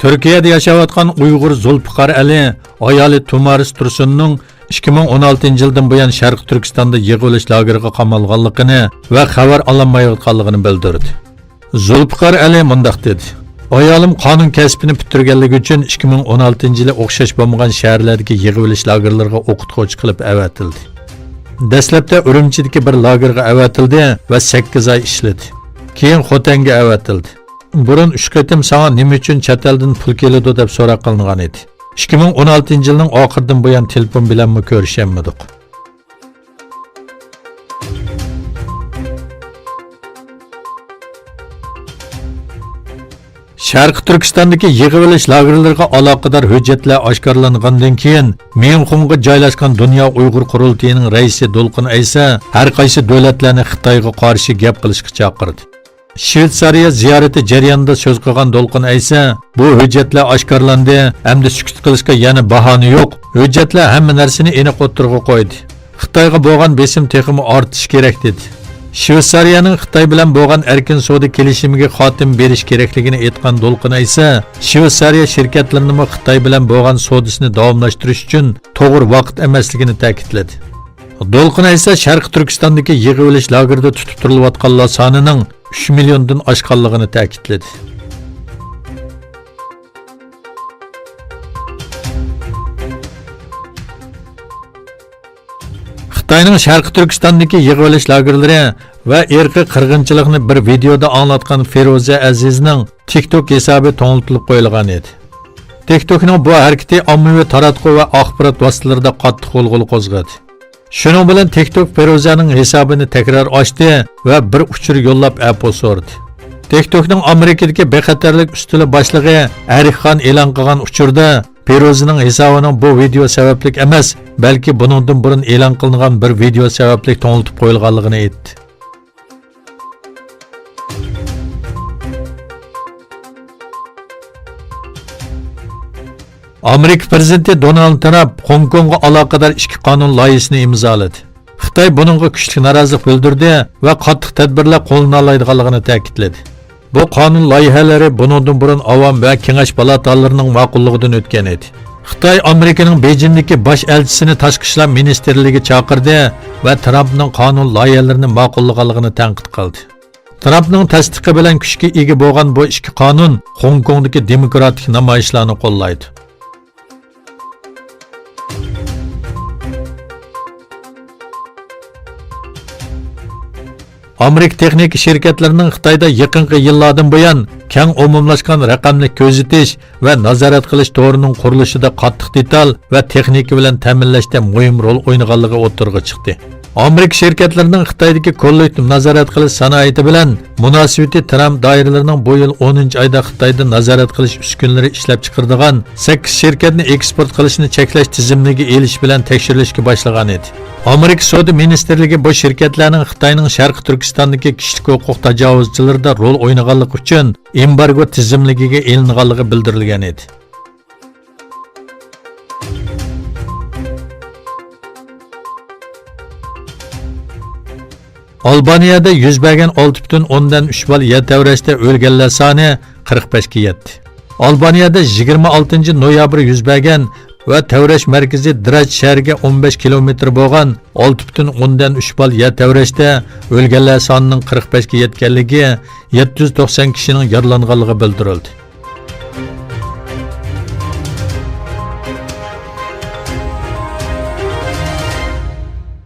Türkiyədə yaşayotgan Uyğur Zulfiqar Ali, ayoli Tumaris Tursunning 2016 yildan buyon Sharq Turkistonda yig'ilish lageriga qamalganligini va xabar olinmayotganligini bildirdi. Zulfiqar Ali mundaq dedi: "Ayolim qonun kasbini bitirganligi uchun 2016 yili o'xshash bo'lmagan shaharlardagi yig'ilish lagerlariga o'qituvchi qilib avatildi. Dastlabda Urumchidagi bir lagerga avatildi va 8 oy ishladi. Keyin Xotanga avatildi. Burun 3 qatim sana nima uchun chet eldan pul keladi deb so'roq qilingan edi. 2016 yilning oxiridan buyon telefon bilanmi ko'rishammidik. Sharq Turkistondagi yig'ilish lagerlariga aloqador hujjatlar oshkorlangandan keyin Myanxunga joylashgan Dunyo Uyg'ur qurultayining raisi Dolqin Aysa har qaysi davlatlarni Xitoyga qarshi gap qilishga chaqirdi. Shveysariya ziyorati jarayonida so'z qilgan Dolqin Aysa, bu hujjatlar oshkorlandi, hamda sukut qilishga yana bahona yo'q. Hujjatlar hamma narsani aniq o'tirg'a qo'ydi. Xitoyga bo'lgan besim texmi ortish kerak dedi. Shveysariyaning Xitoy bilan bo'lgan erkin savdo kelishimiga xotim berish kerakligini aytgan Dolqin Aysa, Shveysariya shirkatlarini Xitoy bilan bo'lgan savdosini davomlashtirish uchun to'g'ri vaqt emasligini ta'kidladi. Dolqin Aysa Sharq Turkistondagi yig'ilish lagerida tutib turilayotganlar sonining 3 milliondan oshganligini ta'kidladi. Xitoyning Sharq Turkistondagi yig'ilish lagerlari va irqiy qirg'inchilikni bir videoda anglatgan Feruza Azizning TikTok hisobi to'ngiltirib qo'yilgan edi. TikTokning bu harakati ommaviy taratquv va axborot vositalarida qattiq g'ulg'ula qo'zg'adi. Shuning bilan TikTok Feruzaning hisobini takror ochdi va bir uchur yo'llab Apple so'radi. TikTokning Amerikadagi bexatarlik ustuli boshlig'i Arixxon e'lon qilgan uchurda Feruzaning hisobining bu video sababli emas, balki buningdan burun e'lon qilingan bir video sababli to'ngiltib qo'yilganligini aytdi. Amerika prezidenti Donald Trump Hong Kongga aloqador ikki qonun loyihasini imzoladi. Xitoy buningga kuchli norozilik bildirdi va qattiq tadbirlar qo'llanila oladiganligini ta'kidladi. Bu qonun loyihalari buningdan burun avom va kengash palatalarining ma'qulligidan o'tgan edi. Xitoy Amerikaning Bejingdagi bosh elchisini tashqi ishlar ministrligiga chaqirdi va Trumpning qonun loyihalarini ma'qullaganligini tanqid qildi. Trumpning tasdiqi bilan kuchga ega bo'lgan bu ikki qonun Hong Kongdagi demokratik namoyishlarni qo'llaydi. Amerika texnik şirketlerining Xitoyda yaqinqi yillardan buyon keng umumlashgan raqamli ko'zitish va nazorat qilish to'rining qurilishida qattiq detal va texnika bilan ta'minlashda muhim rol o'ynaganligi o'tirg'i chiqdi. Amerika şirketlerining Xitoydagi kollektiv nazorat qilish sanoati bilan munosabati Trump doiralarining bu yil 10-oyda Xitoyda nazorat qilish uskunalari ishlab chiqaradigan 8 shirkatni eksport qilishni cheklash tizimligiga elish bilan tekshirilishga boshlagan edi. Amerika Savdo ministrligi bu shirkatlarning Xitoyning Sharq Turkistondagi kishilik huquq tajovuzchilarida rol o'ynaganligi uchun embargo tizimligiga elinganligi bildirilgan edi. Albaniyada yuz bergan 6,3 bal yer tevrashda o'lganlar soni 45 ga yetdi. Albaniyada 26 noyabr yuz bergan va tevrash markazi Draj shahriga 15 kilometr bo'lgan 6,3 bal yer tevrashda o'lganlar sonining 45 ga yetganligi, 790 kishining yaralanganligi bildirildi.